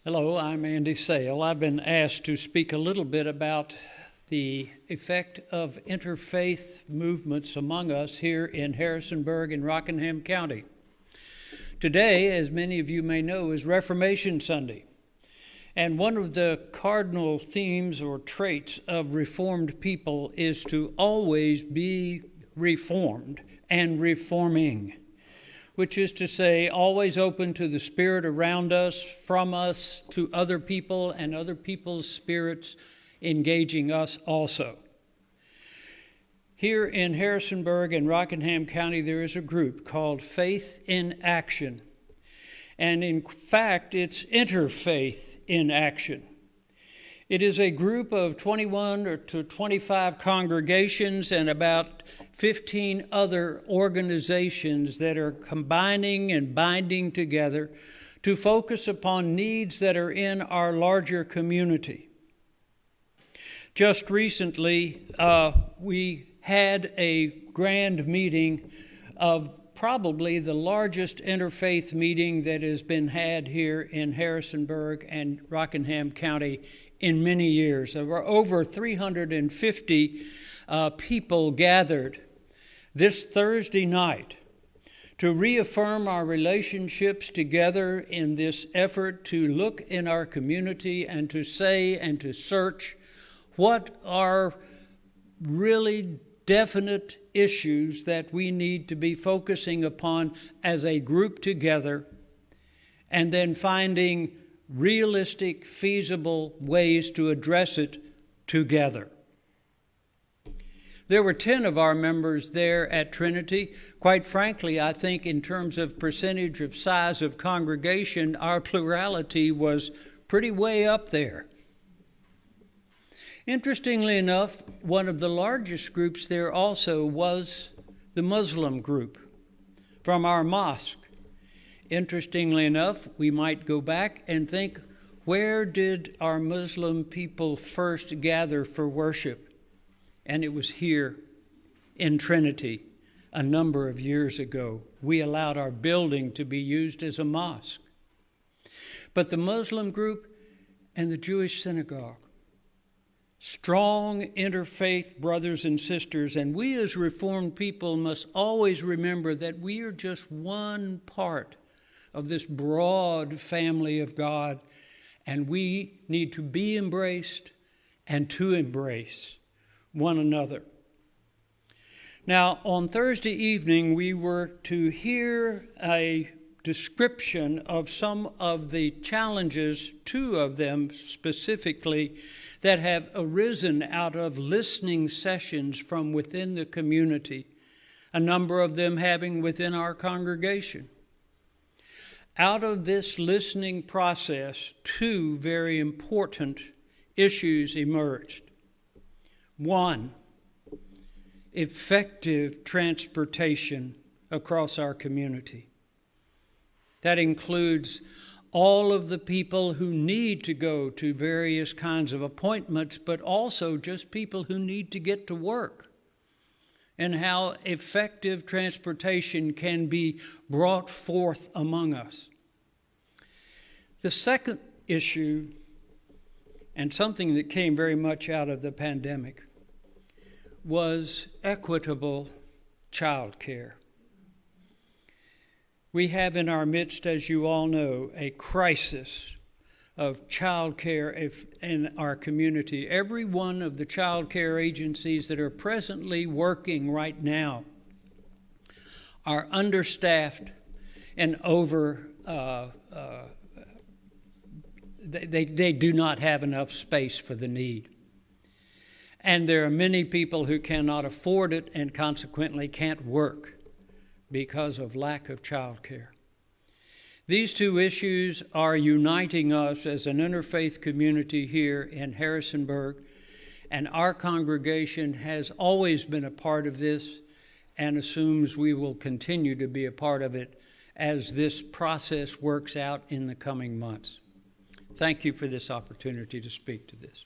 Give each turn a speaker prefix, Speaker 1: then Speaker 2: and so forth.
Speaker 1: Hello, I'm Andy Sale. I've been asked to speak a little bit about the effect of interfaith movements among us here in Harrisonburg and Rockingham County. Today, as many of you may know, is Reformation Sunday. And one of the cardinal themes or traits of Reformed people is to always be reformed and reforming, which is to say, always open to the spirit around us, from us, to other people, and other people's spirits engaging us also. Here in Harrisonburg and Rockingham County, there is a group called Faith in Action. And in fact, it's Interfaith in Action. It is a group of 21 to 25 congregations and about 15 other organizations that are combining and binding together to focus upon needs that are in our larger community. Just recently, we had a grand meeting of probably the largest interfaith meeting that has been had here in Harrisonburg and Rockingham County in many years. There were over 350 people gathered this Thursday night to reaffirm our relationships together in this effort to look in our community and to say and to search what are really definite issues that we need to be focusing upon as a group together, and then finding realistic, feasible ways to address it together. There were 10 of our members there at Trinity. Quite frankly, I think in terms of percentage of size of congregation, our plurality was pretty way up there. Interestingly enough, one of the largest groups there also was the Muslim group from our mosque. Interestingly enough, we might go back and think, where did our Muslim people first gather for worship? And it was here in Trinity a number of years ago. We allowed our building to be used as a mosque. But the Muslim group and the Jewish synagogue, strong interfaith brothers and sisters, and we as Reformed people must always remember that we are just one part of this broad family of God, and we need to be embraced and to embrace one another. Now, on Thursday evening, we were to hear a description of some of the challenges, two of them specifically, that have arisen out of listening sessions from within the community, a number of them having within our congregation. Out of this listening process, two very important issues emerged. One, effective transportation across our community. That includes all of the people who need to go to various kinds of appointments, but also just people who need to get to work, and how effective transportation can be brought forth among us. The second issue, and something that came very much out of the pandemic, was equitable child care. We have in our midst, as you all know, a crisis of child care in our community. Every one of the child care agencies that are presently working right now are understaffed and they do not have enough space for the need. And there are many people who cannot afford it and consequently can't work because of lack of child care. These two issues are uniting us as an interfaith community here in Harrisonburg, and our congregation has always been a part of this and assumes we will continue to be a part of it as this process works out in the coming months. Thank you for this opportunity to speak to this.